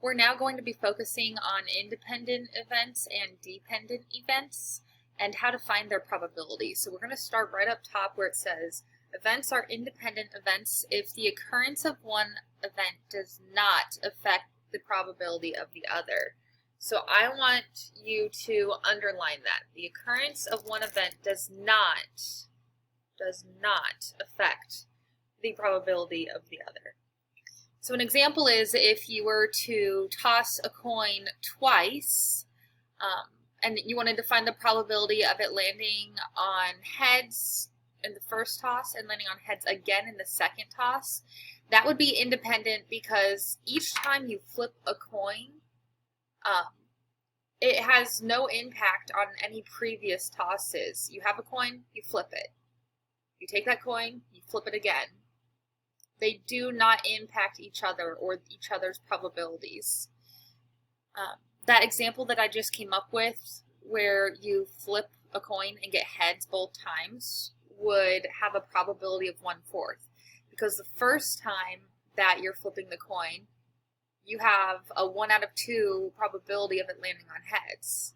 We're now going to be focusing on independent events and dependent events and how to find their probability. So we're going to start right up top where it says events are independent events if the occurrence of one event does not affect the probability of the other. So I want you to underline that. The occurrence of one event does not affect the probability of the other. So an example is if you were to toss a coin twice and you wanted to find the probability of it landing on heads in the first toss and landing on heads again in the second toss, that would be independent because each time you flip a coin, it has no impact on any previous tosses. You have a coin, you flip it. You take that coin, you flip it again. They do not impact each other or each other's probabilities. That example that I just came up with, where you flip a coin and get heads both times, would have a probability of 1/4. Because the first time that you're flipping the coin, you have a 1 out of 2 probability of it landing on heads.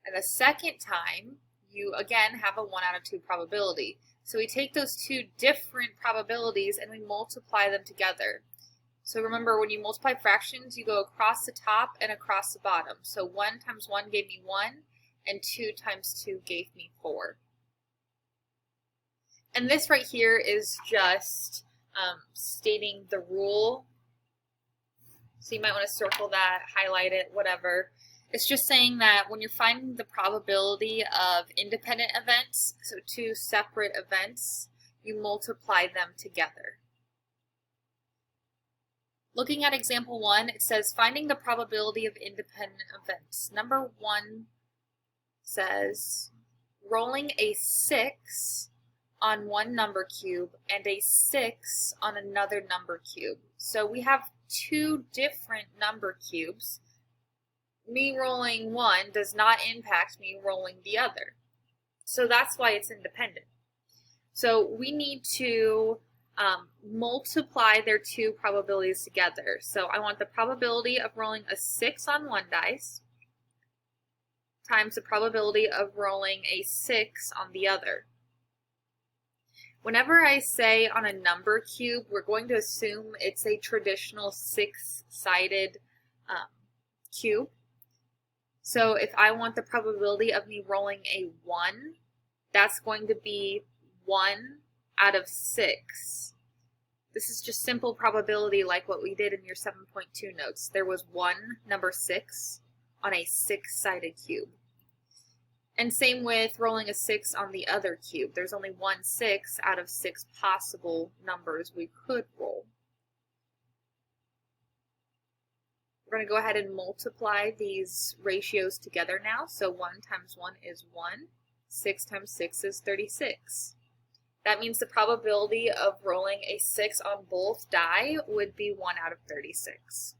And the second time, you again have a 1 out of 2 probability. So we take those two different probabilities and we multiply them together. So remember, when you multiply fractions, you go across the top and across the bottom. So 1 times 1 gave me 1, and 2 times 2 gave me 4. And this right here is just stating the rule. So you might want to circle that, highlight it, whatever. It's just saying that when you're finding the probability of independent events, so two separate events, you multiply them together. Looking at example 1, it says finding the probability of independent events. Number 1 says rolling a 6 on one number cube and a 6 on another number cube. So we have two different number cubes. Me rolling one does not impact me rolling the other. So that's why it's independent. So we need to multiply their two probabilities together. So I want the probability of rolling a 6 on one dice times the probability of rolling a 6 on the other. Whenever I say on a number cube, we're going to assume it's a traditional 6-sided cube. So if I want the probability of me rolling a 1, that's going to be 1 out of 6. This is just simple probability like what we did in your 7.2 notes. There was one number 6 on a 6-sided cube. And same with rolling a 6 on the other cube. There's only one 6 out of 6 possible numbers we could roll. We're going to go ahead and multiply these ratios together now. So 1 times 1 is 1. 6 times 6 is 36. That means the probability of rolling a 6 on both die would be 1 out of 36.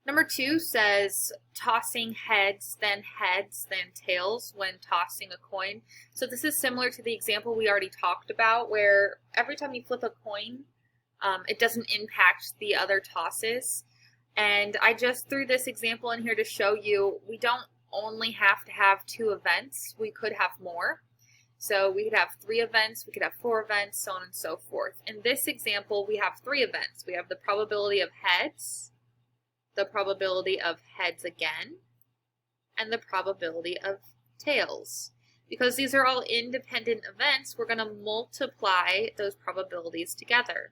Number 2 says tossing heads, then tails when tossing a coin. So this is similar to the example we already talked about, where every time you flip a coin, it doesn't impact the other tosses. And I just threw this example in here to show you we don't only have to have 2 events. We could have more. So we could have 3 events, we could have 4 events, so on and so forth. In this example, we have 3 events. We have the probability of heads, the probability of heads again, and the probability of tails. Because these are all independent events, we're going to multiply those probabilities together.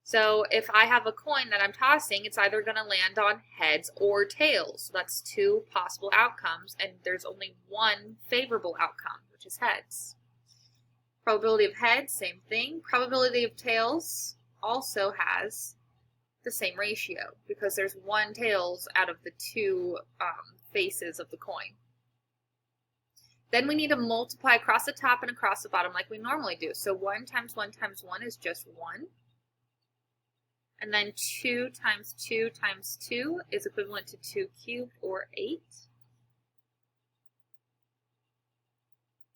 So if I have a coin that I'm tossing, it's either going to land on heads or tails. So that's 2 possible outcomes, and there's only one favorable outcome, which is heads. Probability of heads, same thing. Probability of tails also has the same ratio because there's 1 tails out of the 2 faces of the coin. Then we need to multiply across the top and across the bottom like we normally do. So 1 times 1 times 1 is just 1. And then 2 times 2 times 2 is equivalent to 2 cubed, or 8.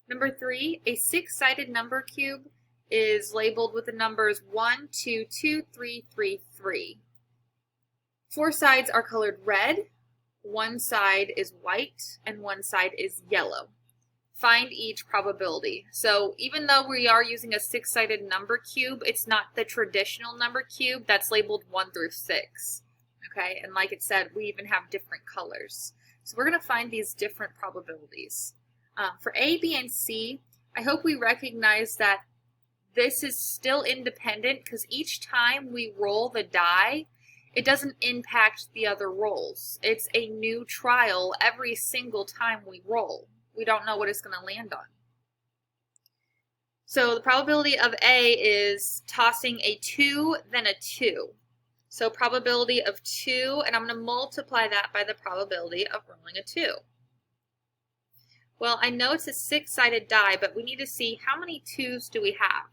Number 3, a 6-sided number cube is labeled with the numbers 1, 2, 2, 3, 3, 3. 4 sides are colored red, 1 side is white, and 1 side is yellow. Find each probability. So even though we are using a 6-sided number cube, it's not the traditional number cube that's labeled 1 through 6. Okay, and like it said, we even have different colors. So we're going to find these different probabilities. For A, B, and C, I hope we recognize that this is still independent because each time we roll the die, it doesn't impact the other rolls. It's a new trial every single time we roll. We don't know what it's going to land on. So the probability of A is tossing a 2, then a 2. So probability of 2, and I'm going to multiply that by the probability of rolling a 2. Well, I know it's a 6-sided die, but we need to see how many 2s do we have.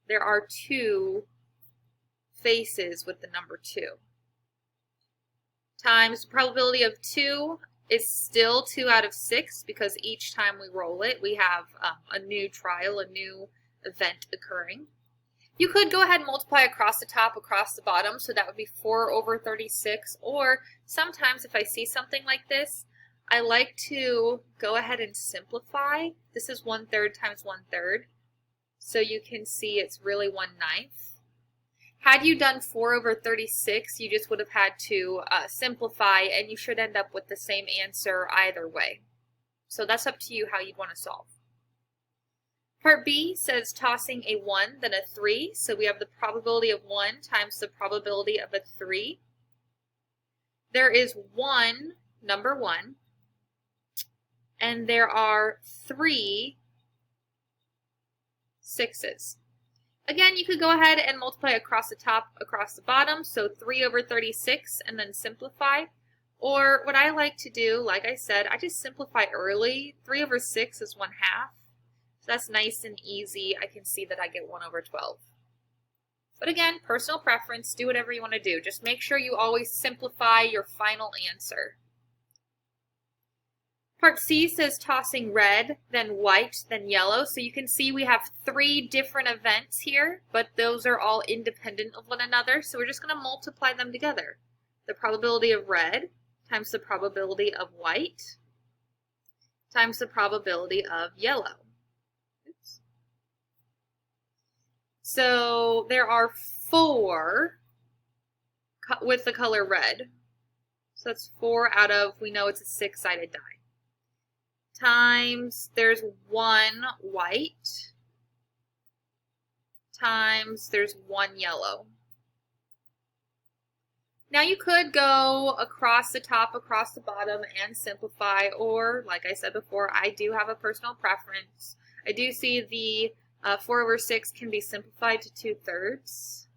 There are 2 faces with the number 2. Times the probability of 2 is still 2 out of 6 because each time we roll it, we have a new trial, a new event occurring. You could go ahead and multiply across the top, across the bottom, so that would be 4 over 36. Or sometimes if I see something like this, I like to go ahead and simplify. This is 1/3 times 1/3. So you can see it's really 1/9. Had you done 4 over 36, you just would have had to simplify, and you should end up with the same answer either way. So that's up to you how you'd want to solve. Part B says tossing a 1, then a 3. So we have the probability of 1 times the probability of a 3. There is number 1, and there are 3 6s. Again, you could go ahead and multiply across the top, across the bottom, so 3 over 36, and then simplify. Or what I like to do, like I said, I just simplify early. 3 over 6 is 1/2. So that's nice and easy. I can see that I get 1 over 12. But again, personal preference, do whatever you want to do. Just make sure you always simplify your final answer. Part C says tossing red, then white, then yellow. So you can see we have 3 different events here, but those are all independent of one another. So we're just going to multiply them together. The probability of red times the probability of white times the probability of yellow. Oops. So there are 4 with the color red. So that's 4 out of, we know it's a 6-sided die. Times there's 1 white, times there's 1 yellow. Now you could go across the top, across the bottom, and simplify, or like I said before, I do have a personal preference. I do see the 4 over 6 can be simplified to 2/3.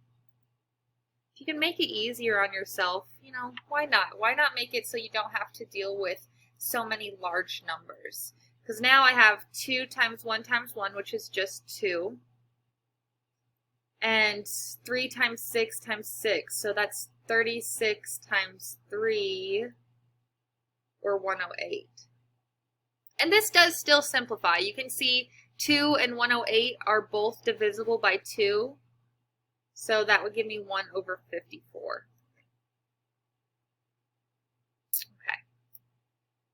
If you can make it easier on yourself, you know, why not? Why not make it so you don't have to deal with so many large numbers? Because now I have 2 times 1 times 1, which is just 2, and 3 times 6 times 6, so that's 36 times 3, or 108. And this does still simplify. You can see 2 and 108 are both divisible by 2, so that would give me 1 over 54.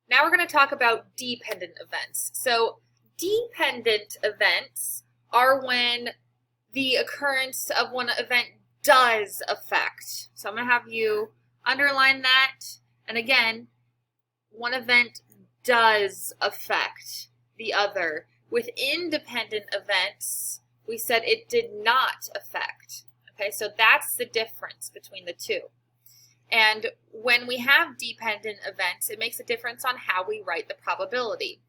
Now we're going to talk about dependent events. So dependent events are when the occurrence of one event does affect. So I'm going to have you underline that. And again, one event does affect the other. With independent events, we said it did not affect. Okay, so that's the difference between the two. And when we have dependent events, it makes a difference on how we write the probability.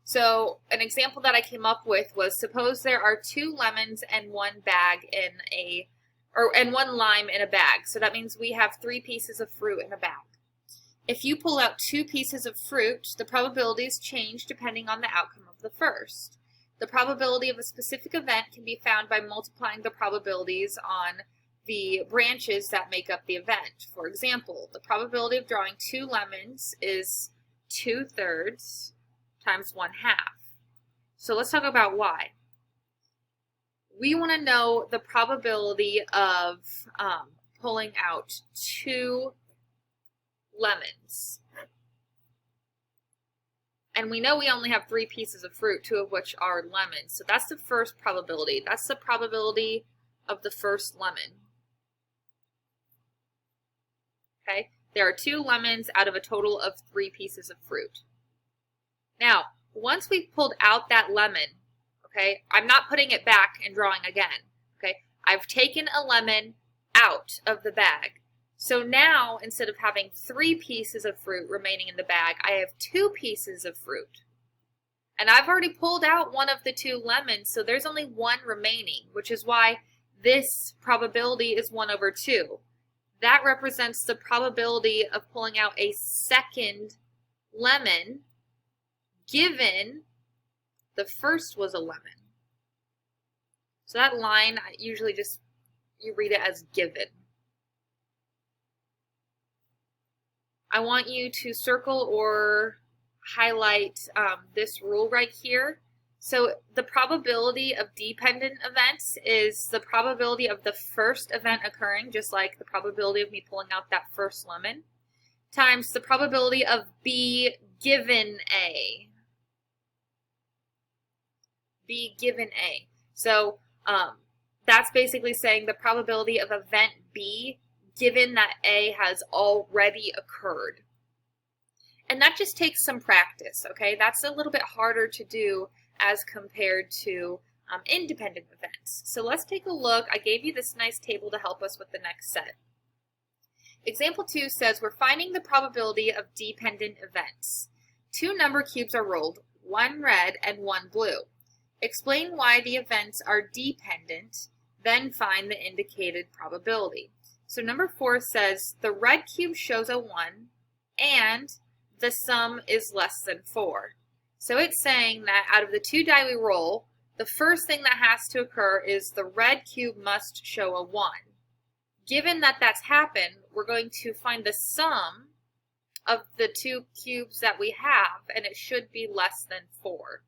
So an example that I came up with was, suppose there are 2 lemons and 1 bag and 1 lime in a bag. So that means we have 3 pieces of fruit in a bag. If you pull out 2 pieces of fruit, the probabilities change depending on the outcome of the first. The probability of a specific event can be found by multiplying the probabilities on the branches that make up the event. For example, the probability of drawing 2 lemons is 2/3 times 1/2. So let's talk about why. We want to know the probability of pulling out 2 lemons. And we know we only have 3 pieces of fruit, 2 of which are lemons. So that's the first probability. That's the probability of the first lemon. Okay, there are 2 lemons out of a total of 3 pieces of fruit. Now, once we've pulled out that lemon, okay, I'm not putting it back and drawing again. Okay, I've taken a lemon out of the bag. So now, instead of having 3 pieces of fruit remaining in the bag, I have 2 pieces of fruit. And I've already pulled out one of the 2 lemons, so there's only 1 remaining, which is why this probability is 1 over 2. That represents the probability of pulling out a second lemon, given the first was a lemon. So that line, usually just, you read it as given. I want you to circle or highlight this rule right here. So the probability of dependent events is the probability of the first event occurring, just like the probability of me pulling out that first lemon, times the probability of B given A. B given A. So that's basically saying the probability of event B given that A has already occurred. And that just takes some practice, okay? That's a little bit harder to do as compared to independent events. So let's take a look. I gave you this nice table to help us with the next set. Example 2 says we're finding the probability of dependent events. 2 number cubes are rolled, 1 red and 1 blue. Explain why the events are dependent, then find the indicated probability. So number 4 says the red cube shows a 1 and the sum is less than 4. So it's saying that out of the 2 die we roll, the first thing that has to occur is the red cube must show a 1. Given that that's happened, we're going to find the sum of the 2 cubes that we have, and it should be less than 4.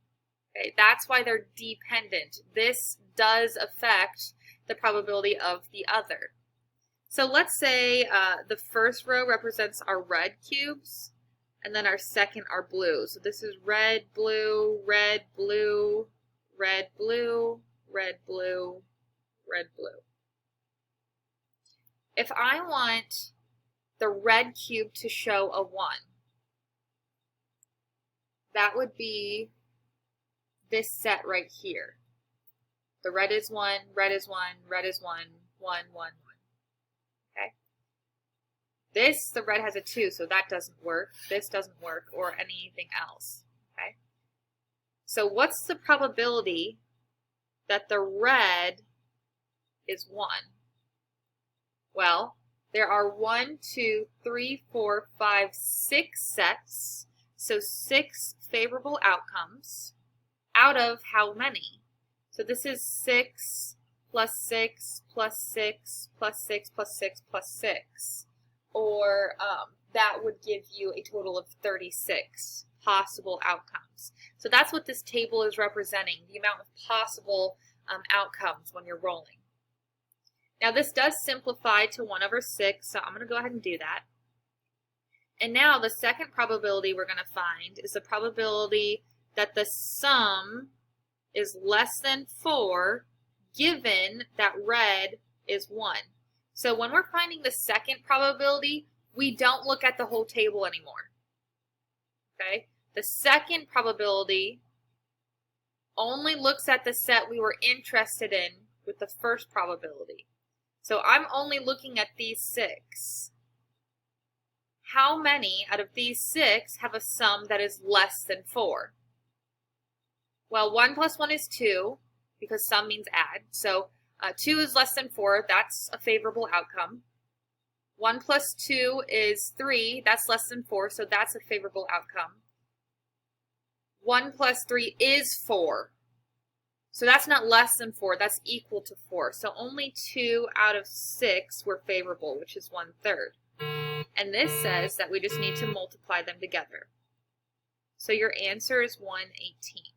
Okay, that's why they're dependent. This does affect the probability of the other. So let's say the first row represents our red cubes, and then our second are blue. So this is red, blue, red, blue, red, blue, red, blue, red, blue. If I want the red cube to show a 1, that would be this set right here. The red is 1, red is 1, red is 1, 1, 1, 1. Okay. This, the red has a 2, so that doesn't work. This doesn't work, or anything else. Okay. So what's the probability that the red is 1? Well, there are 1, 2, 3, 4, 5, 6 sets, so 6 favorable outcomes out of how many? So this is 6 plus 6 plus 6 plus 6 plus 6 plus 6. Or that would give you a total of 36 possible outcomes. So that's what this table is representing, the amount of possible outcomes when you're rolling. Now this does simplify to 1 over 6, so I'm going to go ahead and do that. And now the second probability we're going to find is the probability that the sum is less than 4 given that red is 1. So when we're finding the second probability, we don't look at the whole table anymore. Okay? The second probability only looks at the set we were interested in with the first probability. So I'm only looking at these 6. How many out of these 6 have a sum that is less than 4? Well, 1 plus 1 is 2, because sum means add. So 2 is less than 4. That's a favorable outcome. 1 plus 2 is 3. That's less than 4, so that's a favorable outcome. 1 plus 3 is 4. So that's not less than 4. That's equal to 4. So only 2 out of 6 were favorable, which is 1/3. And this says that we just need to multiply them together. So your answer is 1/18.